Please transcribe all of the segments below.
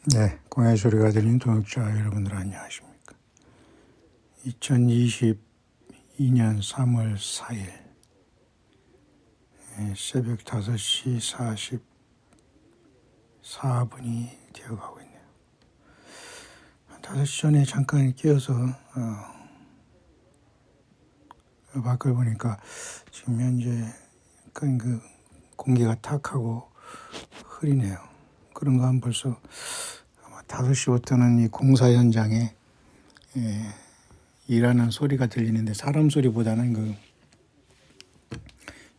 네, 공의 소리가 들리는 동역자 여러분들 안녕하십니까? 2022년 3월 4일 새벽 5시 44분이 되어가고 있네요. 5시 전에 잠깐 깨어서 밖을 보니까 지금 현재 그 공기가 탁하고 흐리네요. 그런가 하면 벌써 아마 5시부터는 이 공사 현장에 일하는 소리가 들리는데 사람 소리보다는 그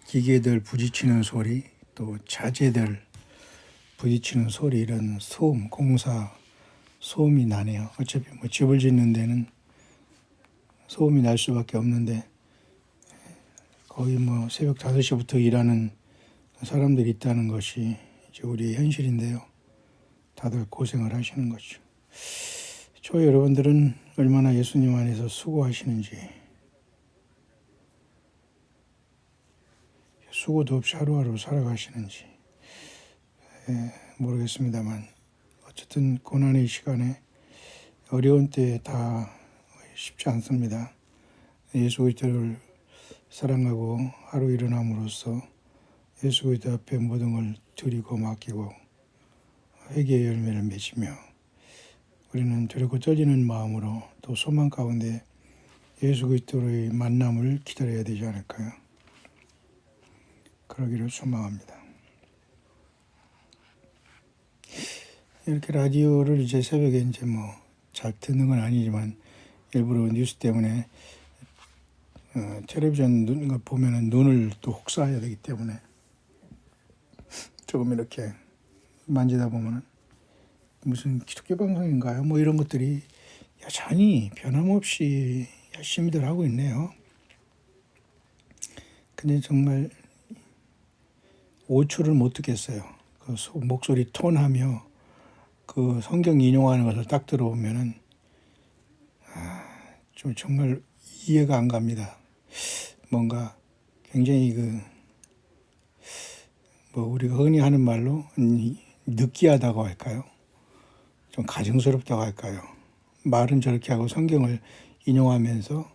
기계들 부딪히는 소리, 또 자재들 부딪히는 소리, 이런 소음, 공사 소음이 나네요. 어차피 뭐 집을 짓는 데는 소음이 날 수밖에 없는데 거의 뭐 새벽 5시부터 일하는 사람들이 있다는 것이 이제 우리의 현실인데요. 다들 고생을 하시는 거죠. 저 여러분들은 얼마나 예수님 안에서 수고하시는지, 수고도 없이 하루하루 살아가시는지 모르겠습니다만, 어쨌든 고난의 시간에 어려운 때에 다 쉽지 않습니다. 예수 그리스도를 사랑하고 하루 일어남으로써 예수 그리스도 앞에 모든 걸 드리고 맡기고 회개의 열매를 맺으며 우리는 두렵고 떨리는 마음으로 또 소망 가운데 예수 그리스도의 만남을 기다려야 되지 않을까요? 그러기를 소망합니다. 이렇게 라디오를 이제 새벽에 이제 뭐 잘 듣는 건 아니지만 일부러 뉴스 때문에 텔레비전 보면은 눈을 또 혹사해야 되기 때문에 조금 이렇게 만지다 보면은 무슨 기독교 방송인가요? 뭐 이런 것들이 여전히 변함없이 열심히들 하고 있네요. 근데 정말 5초를 못 듣겠어요. 그 목소리 톤하며 그 성경 인용하는 것을 딱 들어보면은 좀 정말 이해가 안 갑니다. 뭔가 굉장히 뭐 우리가 흔히 하는 말로 느끼하다고 할까요? 좀 가증스럽다고 할까요? 말은 저렇게 하고 성경을 인용하면서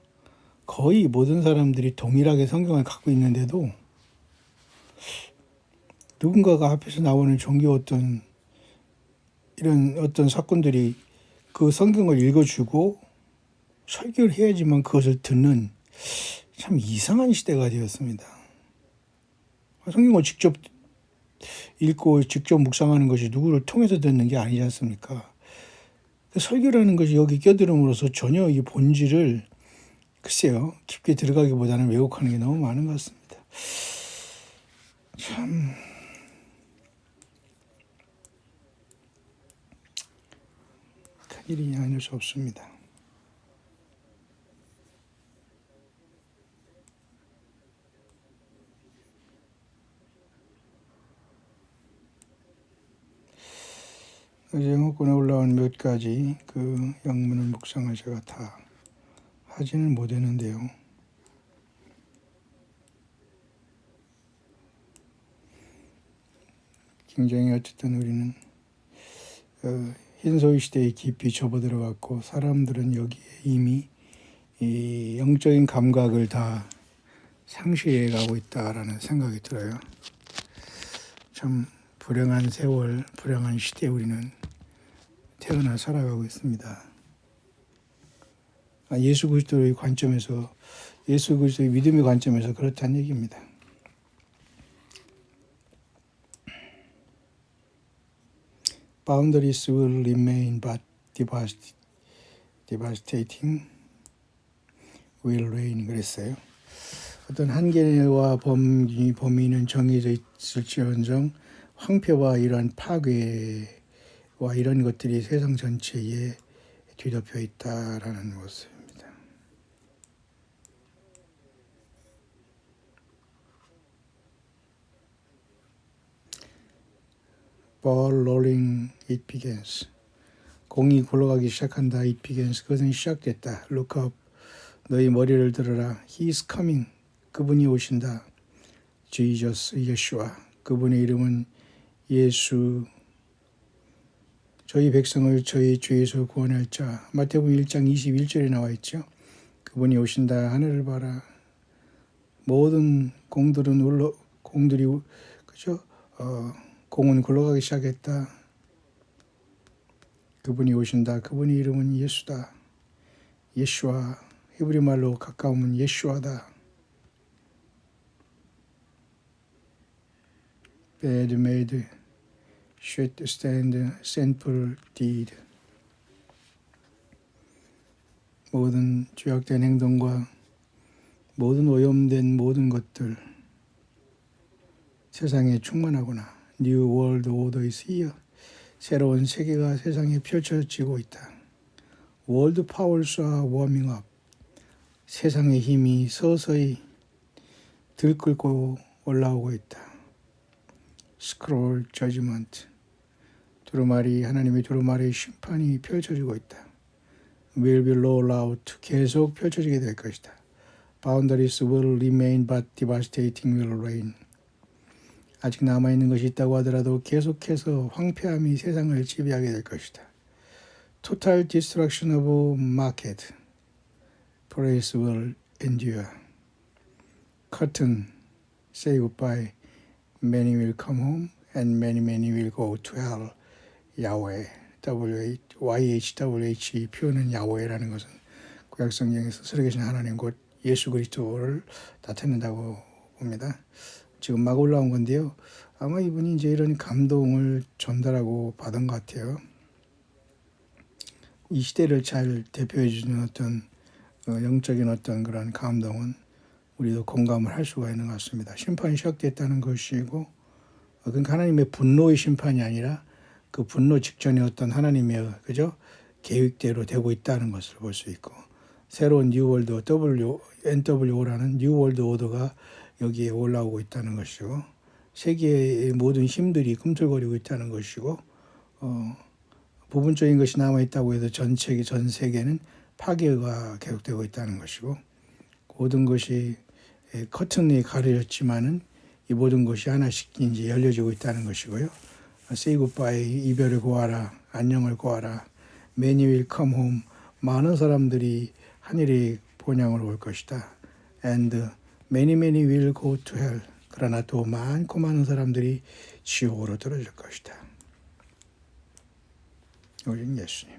거의 모든 사람들이 동일하게 성경을 갖고 있는데도 누군가가 앞에서 나오는 종교 이런 어떤 사건들이 그 성경을 읽어주고 설교를 해야지만 그것을 듣는 참 이상한 시대가 되었습니다. 성경을 직접 읽고 직접 묵상하는 것이 누구를 통해서 듣는 게 아니지 않습니까? 설교라는 것이 여기 껴들음으로써 전혀 이 본질을 글쎄요, 깊게 들어가기보다는 왜곡하는 게 너무 많은 것 같습니다. 참 큰일이 아닐 수 없습니다. 어제 영어권에 올라온 몇 가지 그 영문을 묵상을 제가 다 하지는 못했는데요. 굉장히 어쨌든 우리는 흰소위 시대에 깊이 접어들어갔고 사람들은 여기에 이미 이 영적인 감각을 다 상실해 가고 있다라는 생각이 들어요. 참 불행한 세월, 불행한 시대에 우리는 태어나 살아가고 있습니다. 예수 그리스도의 관점에서, 예수 그리스도의 믿음의 관점에서 그렇다는 얘기입니다. Boundaries will remain, but devastating will reign. 그랬어요. 어떤 한계와 범위는 정해져 있을지언정 황폐와 이러한 파괴와 이런 것들이 세상 전체에 뒤덮여 있다라는 것입니다. Ball rolling, it begins. 공이 굴러가기 시작한다. It begins. 그것은 시작됐다. Look up. 너희 머리를 들어라. He is coming. 그분이 오신다. Jesus, 예수와. 그분의 이름은 예수 저희 백성을 저희 죄에서 구원할 자. 마태복음 1장 21절에 나와 있죠. 그분이 오신다. 하늘을 봐라. 모든 공들이 그죠? 공은 굴러가기 시작했다. 그분이 오신다. 그분의 이름은 예수다. 예슈아. 히브리 말로 가까우면 예슈아다. Bad made, should stand, sinful deed. 모든 죄악된 행동과 모든 오염된 모든 것들 세상에 충만하구나. New World Order is here. 새로운 세계가 세상에 펼쳐지고 있다. World powers are warming up. 세상의 힘이 서서히 들끓고 올라오고 있다. Scroll judgment. 하나님의 두루마리 심판이 펼쳐지고 있다. Will be rolled out. 계속 펼쳐지게 될 것이다. Boundaries will remain but devastating will reign. 아직 남아있는 것이 있다고 하더라도 계속해서 황폐함이 세상을 지배하게 될 것이다. Total destruction of market. Praise will endure. Curtain, say goodbye. Many will come home and many will go to hell. 야훼, YHWH 표현은 야훼라는 것은 구약 성경에서 살아계신 하나님 곧 예수 그리스도를 나타낸다고 봅니다. 지금 막 올라온 건데요. 아마 이분이 이제 이런 감동을 전달하고 받은 것 같아요. 이 시대를 잘 대표해 주는 어떤 영적인 어떤 그런 감동은 우리도 공감을 할 수가 있는 것 같습니다. 심판이 시작됐다는 것이고, 그러니까 하나님의 분노의 심판이 아니라 그 분노 직전에 어떤 하나님의 그죠 계획대로 되고 있다는 것을 볼 수 있고, 새로운 뉴월드 NWO라는 뉴월드 오더가 여기에 올라오고 있다는 것이고, 세계의 모든 힘들이 꿈틀거리고 있다는 것이고, 부분적인 것이 남아 있다고 해도 전 세계는 파괴가 계속되고 있다는 것이고, 모든 것이 커튼이 가려졌지만은 이 모든 것이 하나씩 이제 열려지고 있다는 것이고요. Say goodbye, 이별을 고하라, 안녕을 고하라. Many will come home, 많은 사람들이 하늘의 본향으로 올 것이다. And many will go to hell, 그러나 또 많고 많은 사람들이 지옥으로 떨어질 것이다. 우리 예수님.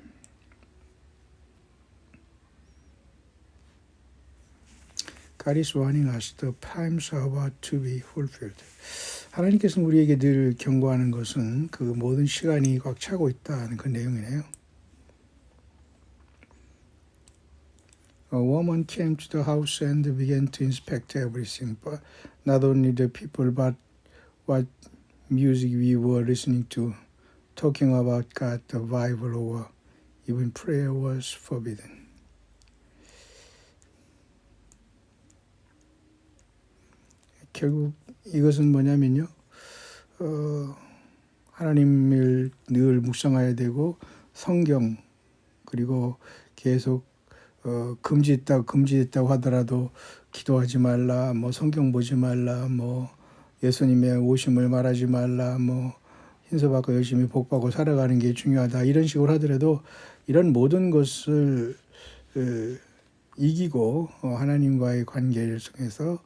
God is warning us, the times are about to be fulfilled. 하나님께서는 우리에게 늘 경고하는 것은 그 모든 시간이 꽉 차고 있다는 그 내용이네요. A woman came to the house and began to inspect everything, but not only the people, but what music we were listening to, talking about God, the Bible, or even prayer was forbidden. 결국 이것은 뭐냐면요, 하나님을 늘 묵상해야 되고, 성경 그리고 계속 금지됐다고 하더라도 기도하지 말라, 뭐 성경 보지 말라, 뭐 예수님의 오심을 말하지 말라, 뭐 흰서받고 열심히 복받고 살아가는 게 중요하다, 이런 식으로 하더라도 이런 모든 것을 이기고 하나님과의 관계를 통해서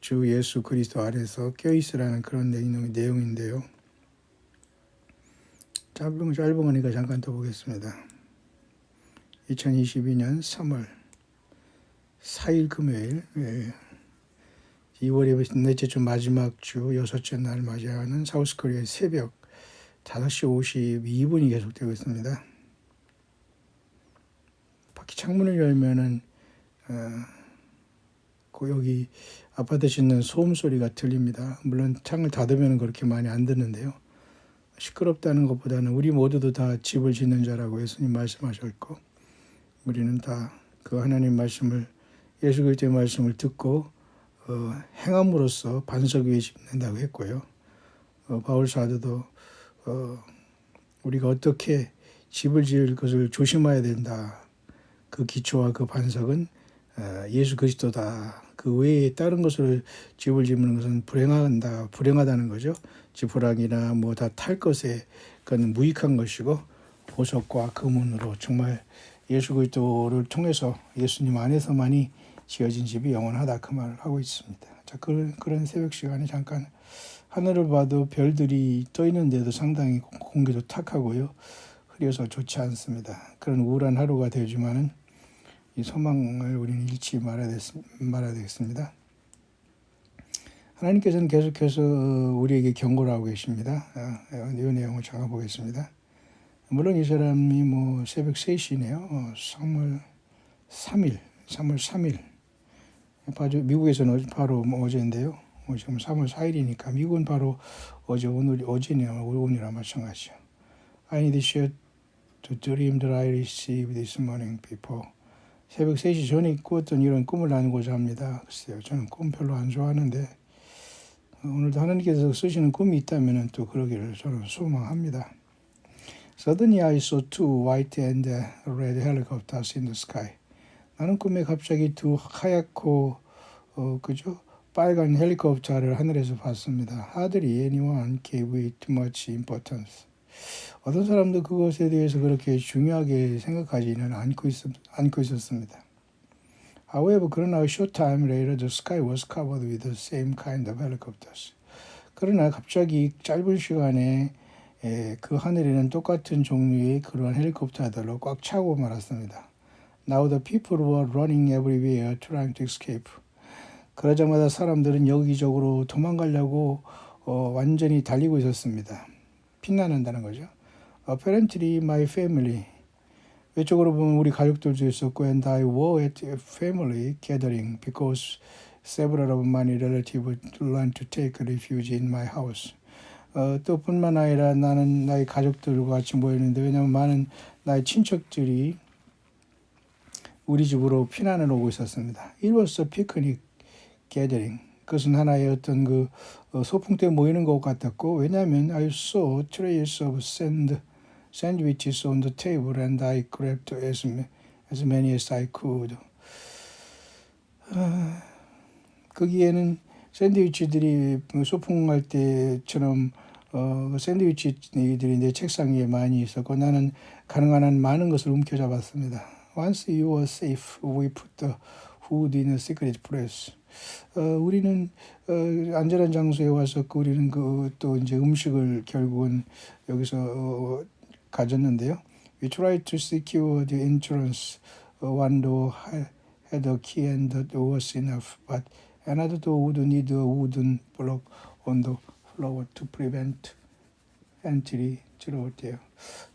주 예수 그리스도 아래서 껴있으라는 그런 내용인데요. 짧은 거니까 잠깐 더 보겠습니다. 2022년 3월 4일 금요일, 2월의 넷째 주 마지막 주 여섯째 날 맞이하는 사우스코리아의 새벽 5시 52분이 계속되고 있습니다. 밖에 창문을 열면은 여기 아파트 짓는 소음 소리가 들립니다. 물론 창을 닫으면 그렇게 많이 안 듣는데요. 시끄럽다는 것보다는 우리 모두도 다 집을 짓는 자라고 예수님 말씀하셨고, 우리는 다 그 하나님 말씀을, 예수 그리스도의 말씀을 듣고 행함으로써 반석 위에 짓는다고 했고요. 바울 사도도 우리가 어떻게 집을 지을 것을 조심해야 된다. 그 기초와 그 반석은 예수 그리스도다. 그 외에 다른 것을 집을 짓는 것은 불행하다는 거죠. 지푸라기나 뭐 다 탈 것에 그건 무익한 것이고 보석과 금은으로 정말 예수 그리스도를 통해서 예수님 안에서만이 지어진 집이 영원하다 그 말을 하고 있습니다. 자, 그런 새벽 시간에 잠깐 하늘을 봐도 별들이 떠 있는데도 상당히 공기도 탁하고요. 흐려서 좋지 않습니다. 그런 우울한 하루가 되지만은 이 소망을 우리는 잃지 말아야 되겠습니다. 하나님께서는 계속해서 우리에게 경고를 하고 계십니다. 이 내용을 잠깐 보겠습니다. 물론 이 사람이 뭐 새벽 3시네요. 3월 3일. 미국에서는 바로 어제인데요. 지금 3월 4일이니까 미국은 바로 어제네요. 오늘이랑 마찬가지죠. I need to share the dream that I received this morning before. 새벽 3시 전에 꾸었던 이런 꿈을 나누고자 합니다. 글쎄요, 저는 꿈 별로 안 좋아하는데 오늘도 하나님께서 쓰시는 꿈이 있다면 또 그러기를 저는 소망합니다. Suddenly I saw two white and red helicopters in the sky. 나는 꿈에 갑자기 두 하얗고 빨간 헬리콥터를 하늘에서 봤습니다. Hardly anyone gave it much importance. 어떤 사람도 그것에 대해서 그렇게 중요하게 생각하지는 않고 있었습니다. However, 그러나 a short time later, the sky was covered with the same kind of helicopters. 그러나 갑자기 짧은 시간에 그 하늘에는 똑같은 종류의 그러한 헬리콥터들로 꽉 차고 말았습니다. Now the people were running everywhere trying to escape. 그러자마자 사람들은 여기저기로 도망가려고 완전히 달리고 있었습니다. 피난한다는 거죠. Apparently my family. 외적으로 보면 우리 가족들도 있었고 and I were at a family gathering because several of my relatives learned to take refuge in my house. 또 뿐만 아니라 나는 나의 가족들과 같이 모였는데 왜냐하면 많은 나의 친척들이 우리 집으로 피난을 오고 있었습니다. It was a picnic gathering. 그것은 하나의 어떤 소풍 때 모이는 것 같았고 왜냐하면 I saw trays of sandwiches on the table and I grabbed as many as I could. 거기에는 샌드위치들이 소풍할 때처럼 샌드위치들이 내 책상 위에 많이 있었고 나는 가능한 한 많은 것을 움켜잡았습니다. Once you were safe, we put the food in a secret place. 우리는 안전한 장소에 와서 우리는 또 이제 음식을 결국은 여기서 가졌는데요. We tried to secure the entrance. One door had a key and that was enough, but another door would need a wooden block on the floor to prevent entry. 들어올게요.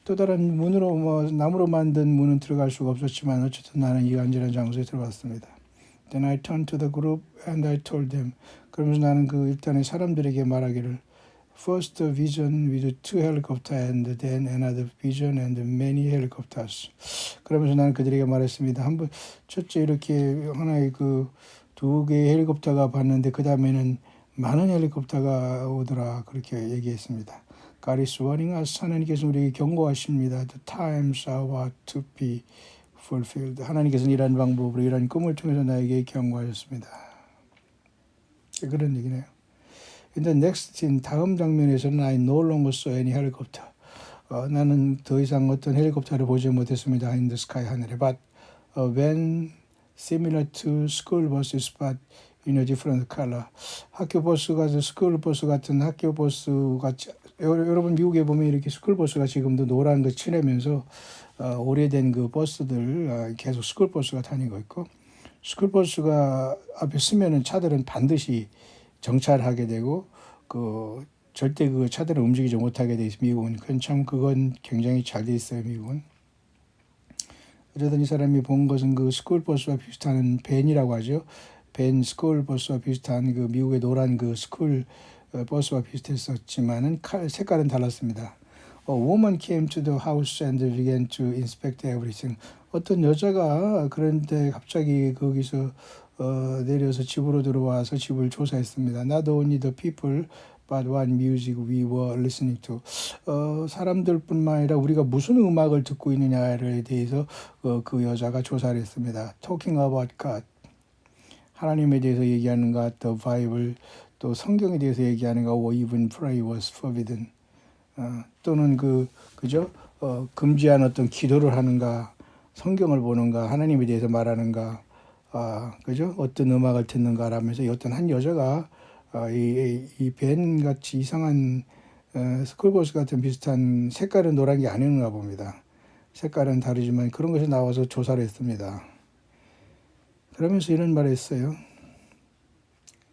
또 다른 문으로 나무로 만든 문은 들어갈 수가 없었지만 어쨌든 나는 이 안전한 장소에 들어왔습니다. Then I turned to the group and I told them. 그러면서 나는 일단의 사람들에게 말하기를 First a vision with two helicopters and then another vision and many helicopters. 그러면서 나는 그들에게 말했습니다. 첫째 이렇게 하나의 두 개의 헬리콥터가 봤는데 그 다음에는 많은 헬리콥터가 오더라 그렇게 얘기했습니다. God is warning us. 하나님께서 우리에게 경고하십니다. The times are about to be fulfilled. 하나님께서는 이러한 방법으로 이러한 꿈을 통해서 나에게 경고하셨습니다. 그런 얘기네요. In the next scene, 다음 장면에서는 I no longer saw any helicopter. 나는 더 이상 어떤 헬리콥터를 보지 못했습니다. In the sky 하늘에. But when similar to school buses but in a different color. 학교 버스가 스쿨 버스 같은 학교 버스가 여러분 미국에 보면 이렇게 스쿨 버스가 지금도 노란 거 칠하면서 오래된 버스들 계속 스쿨 버스가 다니고 있고 스쿨 버스가 앞에 쓰면은 차들은 반드시 정차하게 되고 절대 차들을 움직이지 못하게 돼 있어 미국은. 그건 굉장히 잘 돼 있어요 미국은. 어쨌든 이 사람이 본 것은 스쿨 버스와 비슷한 밴이라고 하죠. 밴 스쿨 버스와 비슷한 미국의 노란 스쿨 버스와 비슷했었지만은 색깔은 달랐습니다. A woman came to the house and began to inspect everything. 어떤 여자가 그런데 갑자기 거기서 내려서 집으로 들어와서 집을 조사했습니다. Not only the people, but what music we were listening to. 사람들뿐만 아니라 우리가 무슨 음악을 듣고 있느냐에 대해서 그 여자가 조사를 했습니다. Talking about God. 하나님에 대해서 얘기하는가, the Bible, 또 성경에 대해서 얘기하는가, or even pray was forbidden. 또는 그죠? 금지한 어떤 기도를 하는가, 성경을 보는가, 하나님에 대해서 말하는가, 그죠? 어떤 음악을 듣는가라면서 어떤 한 여자가 이 벤 같이 이상한 스쿨버스 같은 비슷한 색깔은 노란 게 아닌가 봅니다. 색깔은 다르지만 그런 것이 나와서 조사를 했습니다. 그러면서 이런 말을 했어요.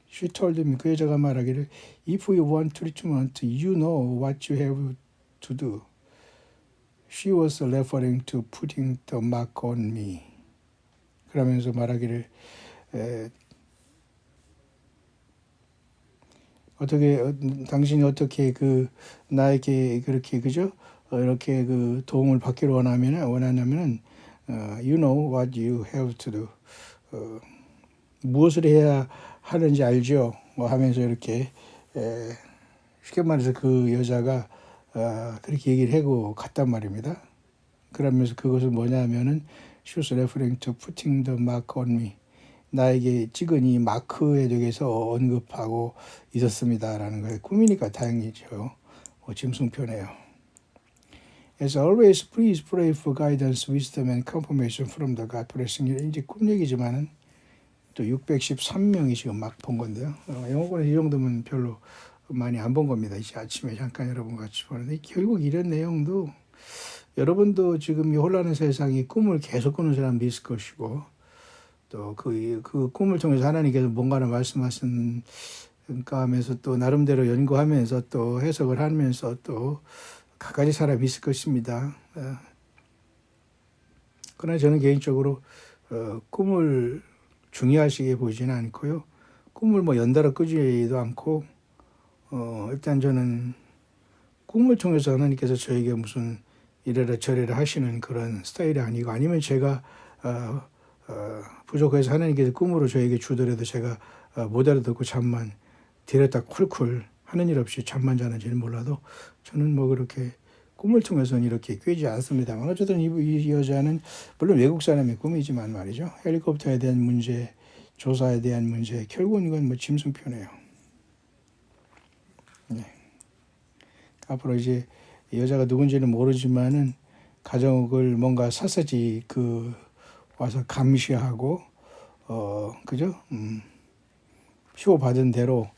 She told me, 그 여자가 말하기를, If you want treatment, you know what you have to do. She was referring to putting the mark on me. 그러면서 말하기를, 당신이 어떻게 나에게 그렇게 그죠? 이렇게 도움을 받기를 원하냐면은, you know what you have to do. 무엇을 해야 하는지 알죠? 하면서 이렇게 쉽게 말해서 그 여자가 그렇게 얘기를 하고 갔단 말입니다. 그러면서 그것은 뭐냐면은 she was referring to putting the mark on me. 나에게 찍은 이 마크에 대해서 언급하고 있었습니다라는 거예요. 꿈이니까 다행이죠. 짐승표네요. As always, please pray for guidance, wisdom, and confirmation from the God blessing. 이제 꿈 얘기지만은 또 613명이 지금 막 본 건데요. 영어권에서 이 정도면 별로 많이 안 본 겁니다. 이제 아침에 잠깐 여러분과 같이 보는데 결국 이런 내용도 여러분도 지금 이 혼란한 세상이 꿈을 계속 꾸는 사람도 있을 것이고 또 그 꿈을 통해서 하나님께서 뭔가를 말씀하신 하면서 또 나름대로 연구하면서 또 해석을 하면서 또 각가지 사람이 있을 것입니다. 그러나 저는 개인적으로 꿈을 중요하시게 보지는 않고요. 꿈을 연달아 꾸지도 않고 일단 저는 꿈을 통해서 하나님께서 저에게 무슨 이래라 저래라 하시는 그런 스타일이 아니고 아니면 제가 부족해서 하나님께서 꿈으로 저에게 주더라도 제가 못 알아듣고 잠만 들였다 쿨쿨 하는 일 없이 잠만 자는지는 몰라도 저는 그렇게 꿈을 통해서는 이렇게 꿰지 않습니다만 어쨌든 이 여자는 물론 외국 사람의 꿈이지만 말이죠. 헬리콥터에 대한 문제, 조사에 대한 문제, 결국은 이건 짐승표네요. 네. 앞으로 이제 여자가 누군지는 모르지만은 가족을 뭔가 샅샅이 와서 감시하고 그죠? 표 받은 대로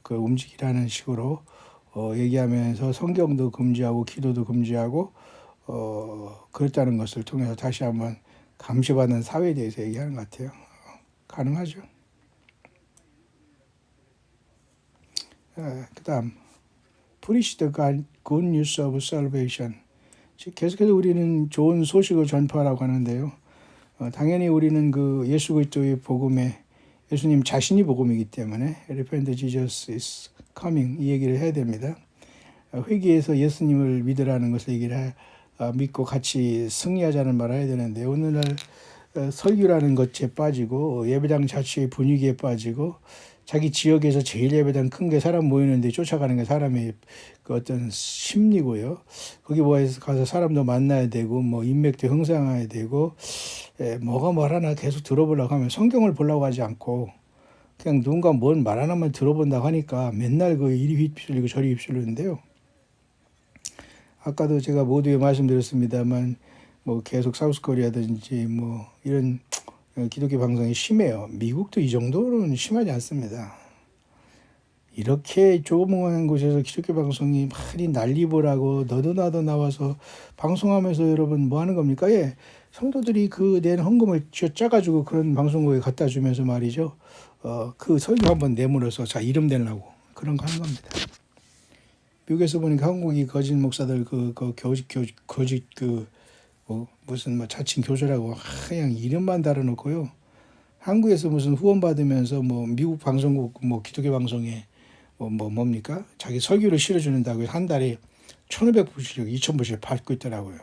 움직이라는 식으로 얘기하면서 성경도 금지하고 기도도 금지하고 그랬다는 것을 통해서 다시 한번 감시받는 사회에 대해서 얘기하는 것 같아요. 가능하죠. 그 다음 Preach the good news of salvation. 계속해서 우리는 좋은 소식을 전파하라고 하는데요. 당연히 우리는 예수 그리스도의 복음에 예수님 자신이 복음이기 때문에 Repent, Jesus is coming 이 얘기를 해야 됩니다. 회개해서 예수님을 믿으라는 것을 얘기를 믿고 같이 승리하자는 말을 해야 되는데 오늘날 설교라는 것에 빠지고 예배당 자체의 분위기에 빠지고 자기 지역에서 제일 예배당 큰 게 사람 모이는데 쫓아가는 게 사람의 어떤 심리고요. 거기 가서 사람도 만나야 되고 인맥도 형성해야 되고 뭐가 말하나 계속 들어보려고 하면 성경을 보려고 하지 않고 그냥 누군가 뭔 말 하나만 들어본다고 하니까 맨날 이리 휩쓸리고 저리 휩쓸리는데요. 아까도 제가 모두에 말씀드렸습니다만 계속 사우스코리아든지 이런 기독교 방송이 심해요. 미국도 이 정도로는 심하지 않습니다. 이렇게 조그만 곳에서 기독교 방송이 많이 난리보라고 너도 나도 나와서 방송하면서 여러분 뭐 하는 겁니까? 성도들이 낸 헌금을 짜가지고 그런 방송국에 갖다 주면서 말이죠. 설교 한번 내물어서 자 이름 되려고 그런 거 하는 겁니다. 미국에서 보니까 한국이 거짓 목사들 거짓 무슨 자칭 교주라고 그냥 이름만 달아놓고요. 한국에서 무슨 후원 받으면서 미국 방송국 기독교 방송에 뭡니까? 자기 설교를 실어주는다고 한 달에 1,500불씩 2,000불씩 받고 있더라고요.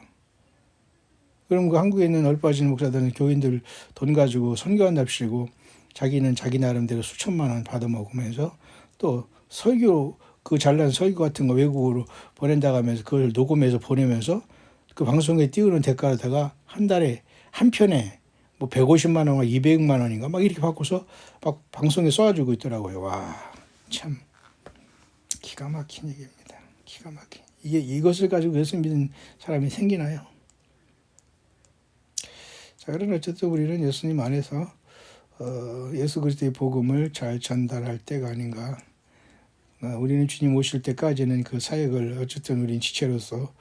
그럼 한국에 있는 얼빠진 목사들은 교인들 돈 가지고 선교한답시고 자기는 자기 나름대로 수천만 원 받아먹으면서 또 설교 잘난 설교 같은 거 외국으로 보낸다고 하면서 그걸 녹음해서 보내면서 그 방송에 띄우는 대가로다가 한 달에 한 편에 뭐 150만 원과 200만 원인가 막 이렇게 바꿔서 막 방송에 쏴주고 있더라고요. 와, 참 기가 막힌 얘기입니다. 기가 막힌. 이것을 가지고 예수 믿는 사람이 생기나요? 자, 그러나 어쨌든 우리는 예수님 안에서 예수 그리스도의 복음을 잘 전달할 때가 아닌가. 우리는 주님 오실 때까지는 그 사역을 어쨌든 우린 지체로서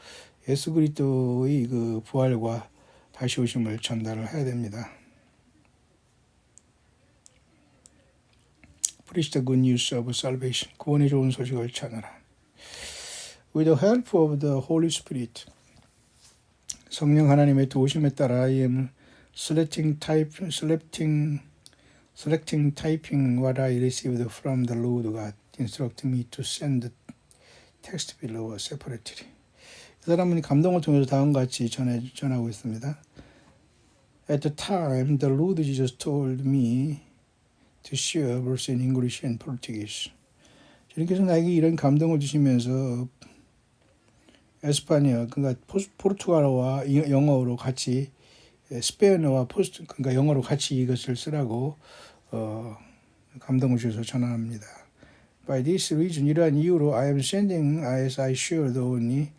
예수 그리스도의 그 부활과 다시 오심을 전달을 해야 됩니다. Preach the good news of salvation. 구원의 좋은 소식을 전하라. With the help of the Holy Spirit. 성령 하나님의 도우심에 따라 I am selecting typing what I received from the Lord God. Instruct me to send the text below separately. 이 사람은 감동을 통해서 다음과 같이 전하고 있습니다. At the time, the Lord Jesus told me to share verse in English and Portuguese. 주님께서 나에게 이런 감동을 주시면서 에스파니아, 그러니까 포르투갈어와 영어로 같이 스페인어와 그러니까 영어로 같이 이것을 쓰라고 감동을 주셔서 전합니다. By this reason, 이러한 이유로 I am sending as I should only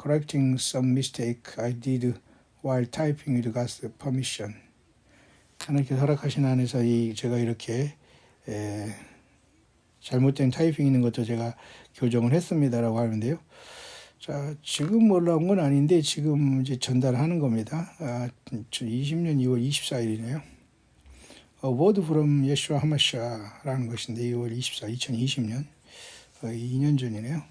correcting some mistake I did while typing with God's permission. 하나님께 허락하신 안에서 제가 이렇게 잘못된 타이핑 있는 것도 제가 교정을 했습니다라고 하는데요. 자, 지금 올라온 건 아닌데 지금 이제 전달하는 겁니다. 20년 2월 24일이네요. A word from Yeshua HaMashiach라는 것인데 2월 24, 2020년 2년 전이네요.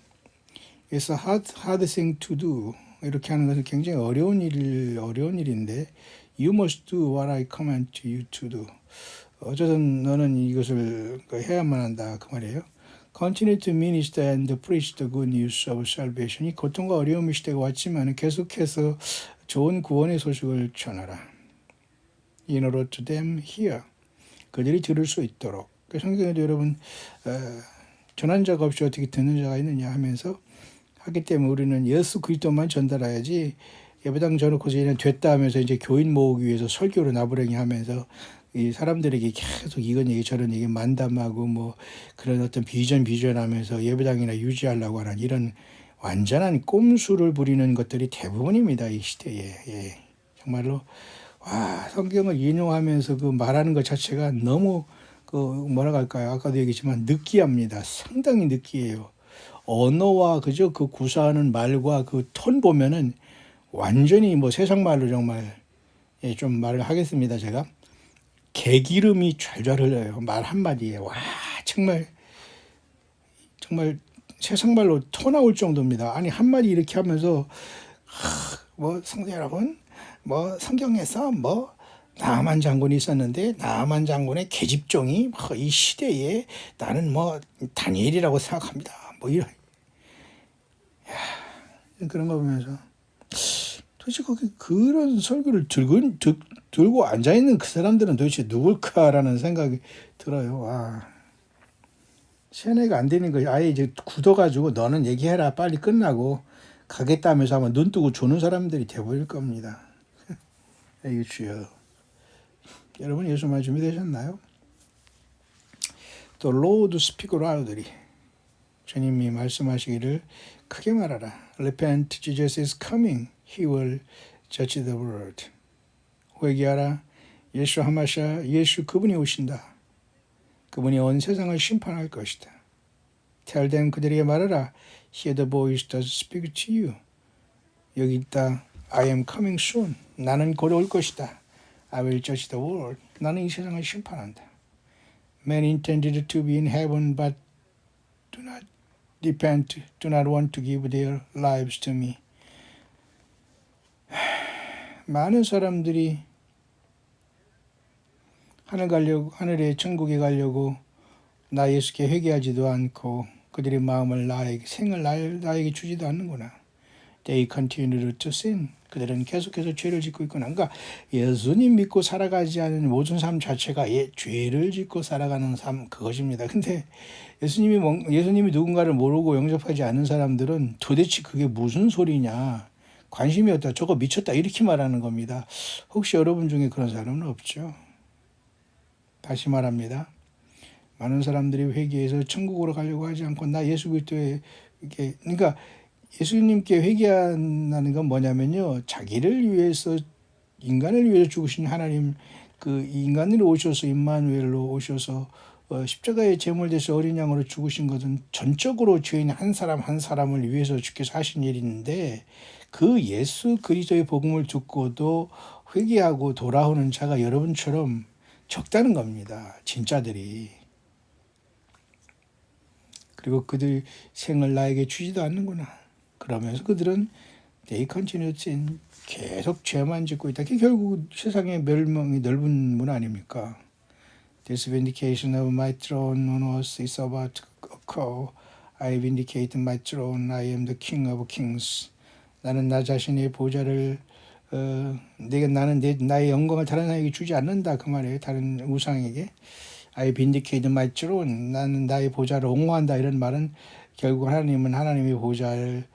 It's a hard thing to do. 이렇게 하는 것은 굉장히 어려운 일인데 You must do what I command you to do. 어쨌든 너는 이것을 해야만 한다 그 말이에요. Continue to minister and preach the good news of salvation. 이 고통과 어려움의 시대가 왔지만 계속해서 좋은 구원의 소식을 전하라. In order to them hear. 그들이 들을 수 있도록. 성경에도 여러분 전한 자가 없이 어떻게 듣는 자가 있느냐 하면서 하기 때문에 우리는 예수 그리스도만 전달해야지 예배당 져놓고서 이는 됐다 하면서 이제 교인 모으기 위해서 설교를 나부랭이 하면서 이 사람들에게 계속 이건 얘기 저런 얘기 만담하고 뭐 그런 어떤 비전하면서 예배당이나 유지하려고 하는 이런 완전한 꼼수를 부리는 것들이 대부분입니다. 이 시대에. 예. 정말로 와 성경을 인용하면서 그 말하는 것 자체가 너무 그 뭐라고 할까요? 아까도 얘기했지만 느끼합니다. 상당히 느끼해요. 언어와 그저 그 구사하는 말과 그 톤 보면은 완전히 뭐 세상 말로 정말 좀 말을 하겠습니다. 제가 개기름이 좔좔 흘러요. 말 한마디에 와 정말 세상 말로 토 나올 정도입니다. 아니 한마디 이렇게 하면서 뭐 성도 여러분 뭐 성경에서 뭐 나만 장군이 있었는데 나만 장군의 계집종이 이 시대에 나는 뭐 다니엘이라고 생각합니다. 뭐 이런 그런 거 보면서 도대체 거기 그런 설교를 들고 앉아 있는 그 사람들은 도대체 누굴까라는 생각이 들어요. 와, 세뇌가 안 되는 거지. 아예 이제 굳어가지고 너는 얘기해라 빨리 끝나고 가겠다면서 아마 눈 뜨고 조는 사람들이 돼버릴 겁니다. 에이 주여. 여러분 예수 말 준비되셨나요? 또 Lord speak loudly. 주님이 말씀하시기를 크게 말하라. Repent, Jesus is coming. He will judge the world. 회개하라. 예수 하마샤, 예수 그분이 오신다. 그분이 온 세상을 심판할 것이다. Tell them 그들에게 말하라. Hear the voice that speaks to you. 여기 있다. I am coming soon. 나는 곧 올 것이다. I will judge the world. 나는 이 세상을 심판한다. Men intended to be in heaven but do not want to give their lives to me. 많은 사람들이 하늘의 천국에 가려고 나 예수께 회개하지도 않고 그들의 마음을 생을 나에게 주지도 않는구나. They continue to sin. 그들은 계속해서 죄를 짓고 있구나. 그러니까 예수님 믿고 살아가지 않은 모든 삶 자체가 죄를 짓고 살아가는 삶 그것입니다. 근데 예수님이 누군가를 모르고 영접하지 않는 사람들은 도대체 그게 무슨 소리냐. 관심이 없다, 저거 미쳤다 이렇게 말하는 겁니다. 혹시 여러분 중에 그런 사람은 없죠? 다시 말합니다. 많은 사람들이 회개해서 천국으로 가려고 하지 않고 나 예수 그리스도에 이렇게, 그러니까 예수님께 회개한다는 건 뭐냐면요, 자기를 위해서, 인간을 위해서 죽으신 하나님, 그 인간으로 오셔서 임마누엘로 오셔서 십자가에 제물 돼서 어린 양으로 죽으신 것은 전적으로 죄인 한 사람 한 사람을 위해서 주께서 하신 일인데, 그 예수 그리스도의 복음을 듣고도 회개하고 돌아오는 자가 여러분처럼 적다는 겁니다. 진짜들이. 그리고 그들 생을 나에게 주지도 않는구나. 그러면서 그들은 they continue to sin, 계속 죄만 짓고 있다. 그게 결국 세상의 멸망이 넓은 문 아닙니까? This vindication of my throne on earth is about to occur. I vindicate my throne. I am the king of kings. 나는 나 자신의 보좌를 나는 나의 영광을 다른 사람에게 주지 않는다 그 말이에요. 다른 우상에게. I vindicate my throne. 나는 나의 보좌를 옹호한다. 이런 말은 결국 하나님은 하나님의 보좌를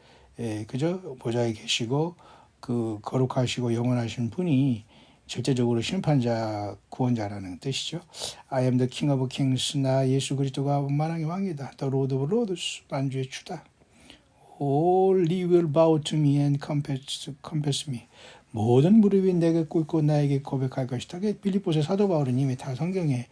그저 보좌에 계시고 그 거룩하시고 영원하신 분이 절대적으로 심판자, 구원자라는 뜻이죠. I am the king of kings. 나 예수 그리스도가 만왕의 왕이다. The Lord of lords. 만주의 주다. All knee will bow to me and confess me. 모든 무릎이 내게 꿇고 나에게 고백할 것이다. 빌립보서 사도 바울은 이미 다 성경에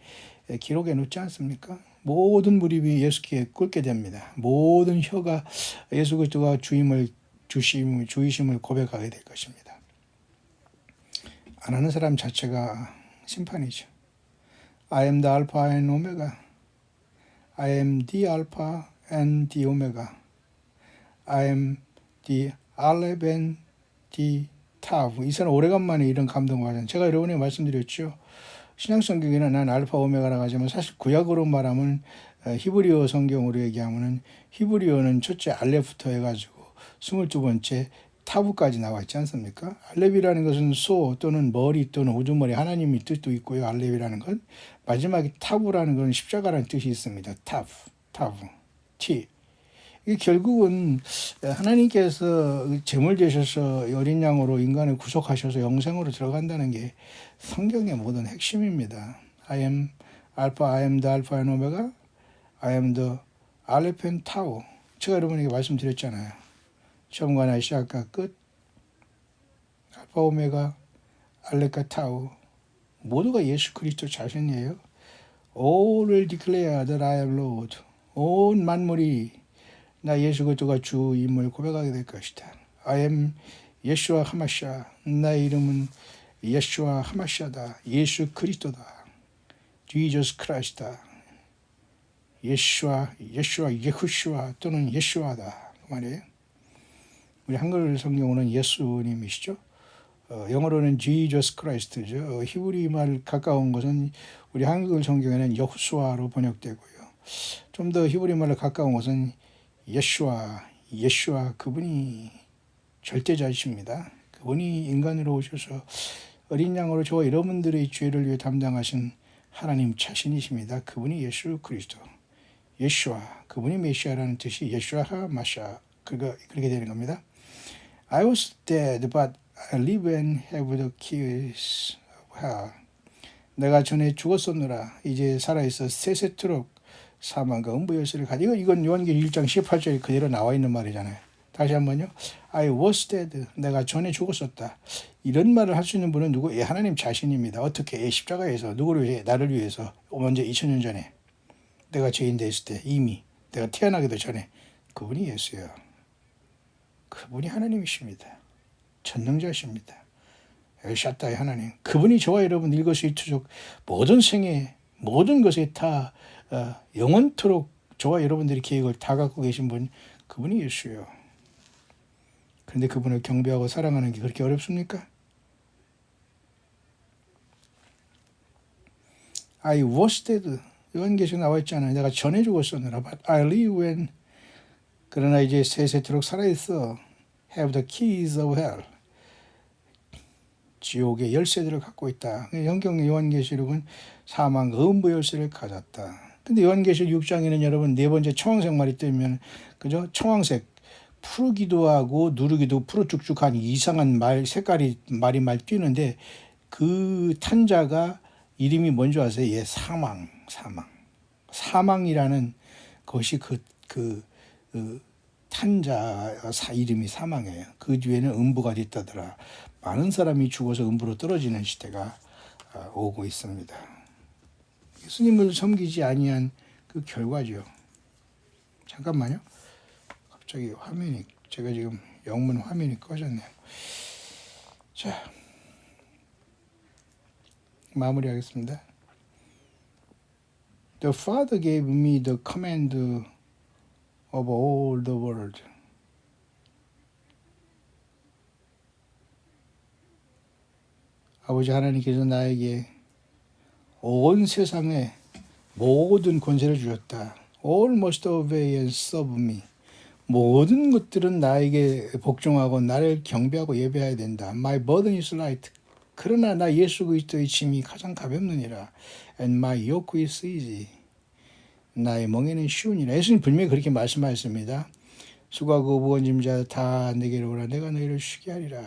기록해 놓지 않습니까? 모든 무릎이 예수께 꿇게 됩니다. 모든 혀가 예수 그리스도가 주이심을 고백하게 될 것입니다. 안 하는 사람 자체가 심판이죠. I am the Alpha and Omega. I am the Alpha and the Omega. I am the Aleph and the Tav. 이 사람 오래간만에 이런 감동을 받았어요. 제가 여러분에게 말씀드렸죠. 신약성경에는 난 알파 오메가라고 하지만 사실 구약으로 말하면 히브리어 성경으로 얘기하면 히브리어는 첫째 알렙부터 해가지고 22번째 타브까지 나와 있지 않습니까? 알렙이라는 것은 소 또는 머리 또는 우두머리 하나님의 뜻도 있고요. 알렙이라는 건 마지막에 타브라는 건 십자가라는 뜻이 있습니다. 타브, T. 이게 결국은 하나님께서 제물 되셔서 어린 양으로 인간을 구속하셔서 영생으로 들어간다는 게 성경의 모든 핵심입니다. I am Alpha, I am the Alpha and Omega, I am the Aleph and Tau. 제가 여러분에게 말씀드렸잖아요. 처음과 나 시작과 끝, 알파 오메가, 알레카 타우 모두가 예수 그리스도 자신이에요. All will declare that I am Lord. 온 만물이 나 예수 그리스도가 주임을 고백하게 될 것이다. I am 예수와 하마샤. 나의 이름은 예수와 하마샤다. 예수 그리스도다. Jesus Christ다. 예수와 예후슈아 또는 예수와다 그 말이에요. 우리 한글 성경으로는 예수님이시죠. 영어로는 Jesus Christ죠. 히브리 말 가까운 것은 우리 한글 성경에는 여호수아로 번역되고요. 좀 더 히브리 말로 가까운 것은 예수와 그분이 절대자이십니다. 그분이 인간으로 오셔서 어린 양으로 저와 여러분들의 죄를 위해 담당하신 하나님 자신이십니다. 그분이 예수 그리스도. 예수와 그분이 메시아라는 뜻이 예수와 마샤 그렇게 되는 겁니다. I was dead, but I live and have the keys of hell. 내가 전에 죽었었노라 이제 살아있어 세세토록 사망과 음부 열쇠를 가지고 이건 요한계시록 1장 18절에 그대로 나와 있는 말이잖아요. 다시 한번요. I was dead. 내가 전에 죽었었다. 이런 말을 할 수 있는 분은 누구? 하나님 자신입니다. 어떻게? 십자가에서 누구를 위해? 나를 위해서 먼저 2000년 전에 내가 죄인 됐을 때 이미 내가 태어나기도 전에 그분이 예수예요. 그분이 하나님이십니다. 전능자십니다. 엘샤다의 하나님. 그분이 저와 여러분 일거수일투족 모든 생애 모든 것에 다 영원토록 저와 여러분들이 계획을 다 갖고 계신 분 그분이 예수예요. 그런데 그분을 경배하고 사랑하는 게 그렇게 어렵습니까? I was dead. 요한계시록 나와 있잖아요. 내가 전에 죽었었느라. But I live and 그러나 이제 세세토록 살아있어. Have the keys of hell. 지옥의 열쇠들을 갖고 있다. 성경 요한계시록은 사망 음부 열쇠를 가졌다. 근데 요한계시록 6장에는 여러분 네 번째 청황색 말이 뜨면 그죠? 청황색 푸르기도 하고 누르기도 푸르쭉쭉한 이상한 말 색깔이 말이 말 뛰는데 그 탄자가 이름이 뭔지 아세요? 예, 사망이라는 것이 그 탄자 이름이 사망이에요. 그 뒤에는 음부가 있다더라. 많은 사람이 죽어서 음부로 떨어지는 시대가 오고 있습니다. 예수님을 섬기지 아니한 그 결과죠. 잠깐만요. 갑자기 화면이 제가 지금 영문 화면이 꺼졌네요. 자, 마무리하겠습니다. The Father gave me the command of all the world. 아버지 하나님께서 나에게 온 세상의 모든 권세를 주셨다. All must obey and serve me. 모든 것들은 나에게 복종하고 나를 경배하고 예배해야 된다. My burden is light. 그러나 나 예수 그리스도의 짐이 가장 가볍느니라. And my yoke is easy. 나의 멍에는 쉬우니라. 예수님 분명히 그렇게 말씀하셨습니다. 수고하고 무거운 짐자 다 내게로 오라. 내가 너희를 쉬게 하리라.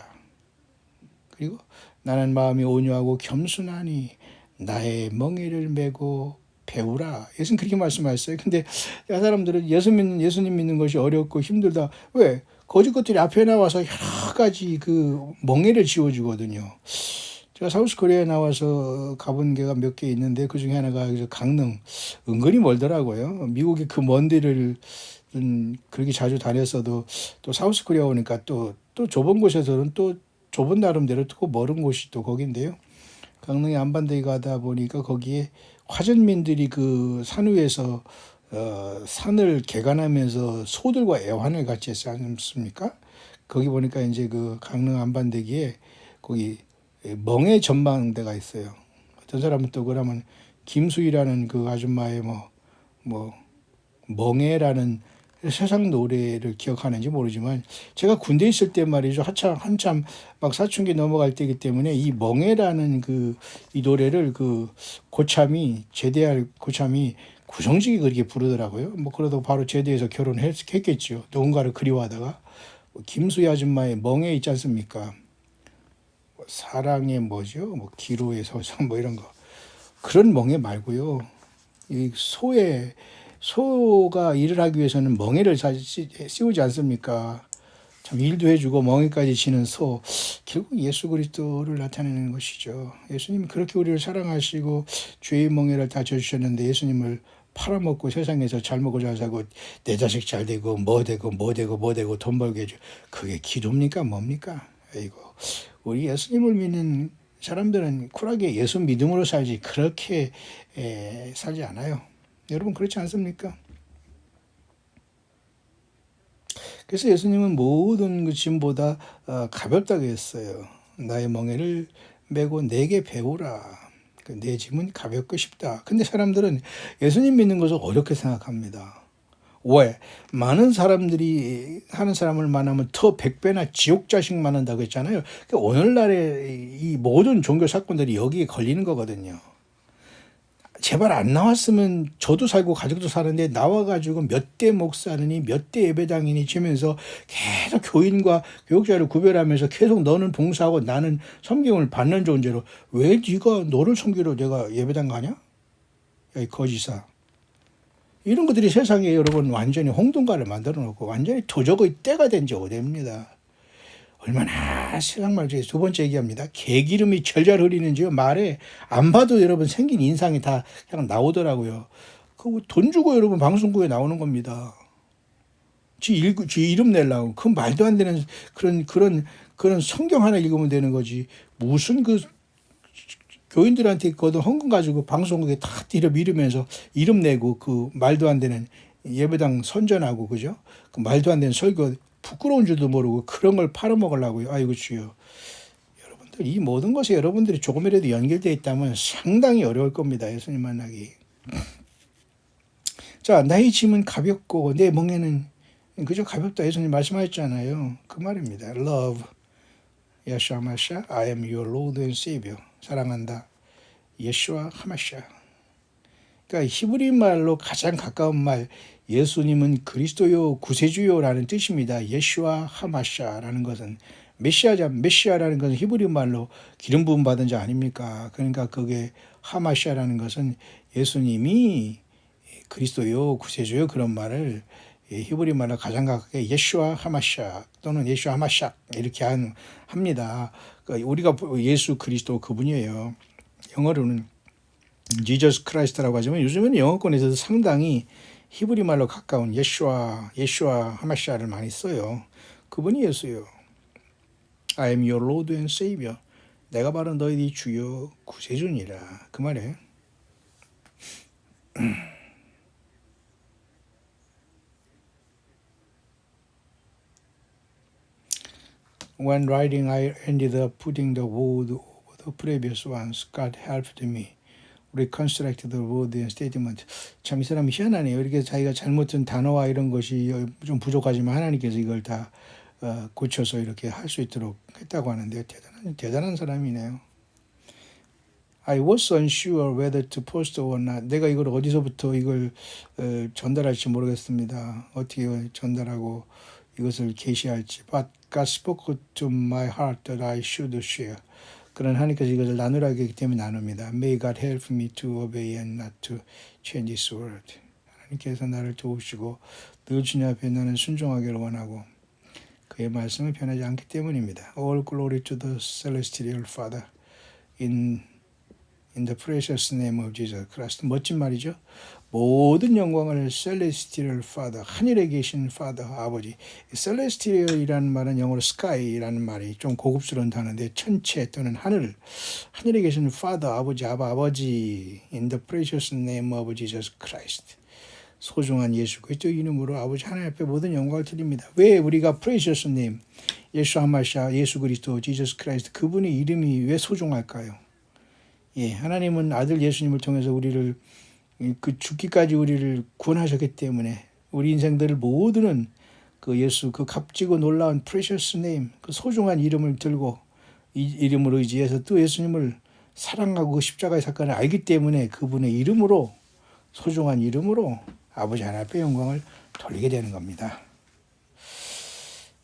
그리고 나는 마음이 온유하고 겸손하니 나의 멍에를 메고 배우라. 예수님 그렇게 말씀하셨어요. 근데 사람들은 예수님 믿는 것이 어렵고 힘들다. 왜? 거짓 것들이 앞에 나와서 여러 가지 그 멍에를 지워주거든요. 제가 사우스 코리아에 나와서 가본 게가 몇 개 있는데 그 중에 하나가 강릉. 은근히 멀더라고요. 미국의 그 먼 데를 그렇게 자주 다녔어도 또 사우스 코리아 오니까 또 좁은 곳에서는 또 좁은 나름대로 또 멀은 곳이 또 거긴데요. 강릉의 안반대에 가다 보니까 거기에 화전민들이 그 산 위에서 산을 개간하면서 소들과 애환을 같이 했지 않습니까? 거기 보니까 이제 그 강릉 안반대기에 거기 멍해 전망대가 있어요. 어떤 사람은 또 그러면 김수희라는 그 아줌마의 뭐 멍해라는 세상 노래를 기억하는지 모르지만 제가 군대 있을 때 말이죠. 한참 막 사춘기 넘어갈 때이기 때문에 이 멍해라는 이 노래를 그 고참이 제대할 고참이 구성직이 그렇게 부르더라고요. 뭐 그러다 바로 제대해서 결혼했겠죠. 누군가를 그리워하다가 김수희 아줌마의 멍해 있지 않습니까? 사랑의 뭐죠? 뭐 기로의 서성 뭐 이런 거 그런 멍해 말고요. 이 소가 일을 하기 위해서는 멍에를 씌우지 않습니까? 참 일도 해주고 멍에까지 지는 소. 결국 예수 그리스도를 나타내는 것이죠. 예수님이 그렇게 우리를 사랑하시고 죄의 멍에를 다 져주셨는데 예수님을 팔아먹고 세상에서 잘 먹고 잘 사고 내 자식 잘 되고 뭐 되고 돈 벌게 해줘. 그게 기도입니까? 뭡니까? 아이고 우리 예수님을 믿는 사람들은 쿨하게 예수 믿음으로 살지 그렇게 살지 않아요. 여러분 그렇지 않습니까? 그래서 예수님은 모든 그 짐보다 가볍다고 했어요. 나의 멍에를 메고 내게 배우라. 내 짐은 가볍고 쉽다. 근데 사람들은 예수님 믿는 것을 어렵게 생각합니다. 왜? 많은 사람들이 하는 사람을 만나면 더 100배나 지옥 자식 만난다고 했잖아요. 그러니까 오늘날의 이 모든 종교 사건들이 여기에 걸리는 거거든요. 제발 안 나왔으면 저도 살고 가족도 사는데 나와가지고 몇 대 목사느니 몇 대 예배당이니 치면서 계속 교인과 교육자를 구별하면서 계속 너는 봉사하고 나는 섬김을 받는 존재로 왜 네가 너를 섬기러 내가 예배당 가냐? 야, 이 거지사. 이런 것들이 세상에 여러분 완전히 홍동가를 만들어 놓고 완전히 도적의 때가 된 지 오래입니다. 얼마나 세상 말 중에 두 번째 얘기합니다. 개기름이 절절 흐리는지요. 말에 안 봐도 여러분 생긴 인상이 다 그냥 나오더라고요. 그 돈 주고 여러분 방송국에 나오는 겁니다. 지 이름 내려고 그 말도 안 되는 그런 성경 하나 읽으면 되는 거지. 무슨 그 교인들한테 거둔 헌금 가지고 방송국에 다 이러면서 이름 내고 그 말도 안 되는 예배당 선전하고 그죠? 그 말도 안 되는 설교 부끄러운 줄도 모르고 그런 걸 팔아먹으려고요. 아이고 주여. 여러분들 이 모든 것에 여러분들이 조금이라도 연결되어 있다면 상당히 어려울 겁니다. 예수님 만나기. 자, 나의 짐은 가볍고 내 멍에는 그저 가볍다. 예수님 말씀하셨잖아요. 그 말입니다. Love, 예수와 하마샤, I am your Lord and Savior. 사랑한다. 예수와 하마샤. 그러니까 히브리 말로 가장 가까운 말, 예수님은 그리스도요 구세주요라는 뜻입니다. 예슈아 하마샤라는 것은 메시아라는 것은 히브리 말로 기름 부음 받은 자 아닙니까? 그러니까 그게 하마샤라는 것은 예수님이 그리스도요 구세주요 그런 말을 히브리 말로 가장 가깝게 예슈아 하마샤 또는 예슈아 하마샥 이렇게 합니다. 그러니까 우리가 예수 그리스도 그분이에요. 영어로는 지저스 크라이스트라고 하지만 요즘은 영어권에서도 상당히 히브리 말로 가까운 예슈아 하마샤를 많이 써요. 그분이 예수요. I am your Lord and Savior. 내가 바로 너희 주요 구세주니라. 그 말이에요. When writing, I ended up putting the word over the previous ones. God helped me reconstruct the word and statement. 참 이 사람이 희한하네요. 이렇게 자기가 잘못된 단어와 이런 것이 좀 부족하지만 하나님께서 이걸 다 고쳐서 이렇게 할 수 있도록 했다고 하는데요. 대단한 사람이네요. I was unsure whether to post or not. 내가 이걸 어디서부터 이걸 전달할지 모르겠습니다. 어떻게 전달하고 이것을 게시할지. But God spoke to my heart that I should share. 그런 하나님께서 이것을 나누라고 했기 때문에 나눕니다. May God help me to obey and not to change His word. 하나님께서 나를 도우시고 늘 주님 앞에 나는 순종하기를 원하고 그의 말씀을 변하지 않기 때문입니다. All glory to the celestial Father in the precious name of Jesus Christ. 멋진 말이죠. 모든 영광을 celestial Father, 하늘에 계신 Father, 아버지. celestial이라는 말은 영어로 sky라는 말이 좀 고급스러운 단어인데 천체 또는 하늘에 계신 Father, 아버지, 아버지 in the precious name of Jesus Christ. 소중한 예수 그리스도 이름으로 아버지 하나님 앞에 모든 영광을 드립니다. 왜 우리가 precious name, 예수 하마샤, 예수 그리스도, Jesus Christ 그분의 이름이 왜 소중할까요? 예, 하나님은 아들 예수님을 통해서 우리를 그 죽기까지 우리를 구원하셨기 때문에 우리 인생들을 모두는 그 예수 그 값지고 놀라운 precious name 그 소중한 이름을 들고 이 이름으로 의지해서 또 예수님을 사랑하고 그 십자가의 사건을 알기 때문에 그분의 이름으로 소중한 이름으로 아버지 하나님 앞에 영광을 돌리게 되는 겁니다.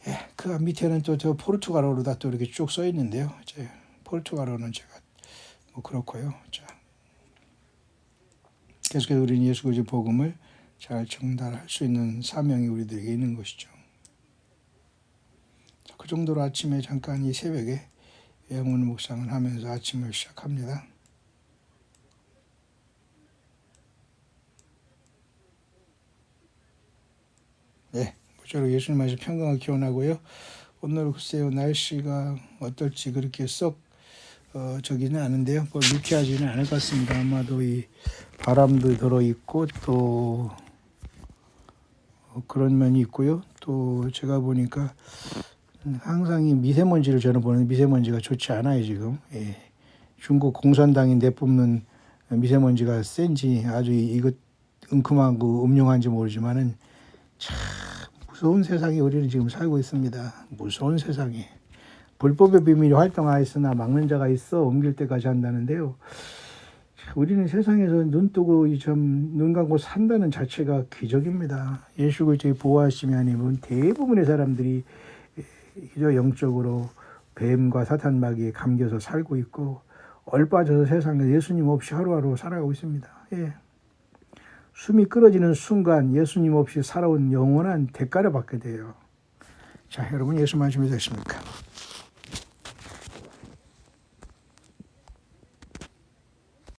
예, 그 밑에는 또 저 포르투갈어로 다 또 이렇게 쭉 써 있는데요. 포르투갈어는 제가 뭐 그렇고요. 자, 계속해서 우리는 예수 그리스도의 복음을 잘 전달할 수 있는 사명이 우리들에게 있는 것이죠. 자, 그 정도로 아침에 잠깐 이 새벽에 영혼 묵상을 하면서 아침을 시작합니다. 네, 모쪼록 예수님 안에서 평강을 기원하고요. 오늘 글쎄요 날씨가 어떨지 그렇게 썩 저기는 않은데요. 뭐 유쾌하지는 않을 것 같습니다. 아마도 이 바람도 들어있고 또 그런 면이 있고요. 또 제가 보니까 항상 이 미세먼지를 저는 보는 미세먼지가 좋지 않아요 지금. 예. 중국 공산당이 내뿜는 미세먼지가 센지 아주 이것 은큼하고 음흉한지 모르지만은 참 무서운 세상에 우리는 지금 살고 있습니다. 무서운 세상에. 불법의 비밀이 활동하였으나 막는 자가 있어 옮길 때까지 한다는데요. 우리는 세상에서 눈 뜨고 눈 감고 산다는 자체가 기적입니다. 예수 그리스도의 보호하심이 아니면 대부분의 사람들이 그저 영적으로 뱀과 사탄 마귀에 감겨서 살고 있고 얼빠져서 세상에 예수님 없이 하루하루 살아가고 있습니다. 예. 숨이 끊어지는 순간 예수님 없이 살아온 영원한 대가를 받게 돼요. 자, 여러분 예수 말씀이 되십니까?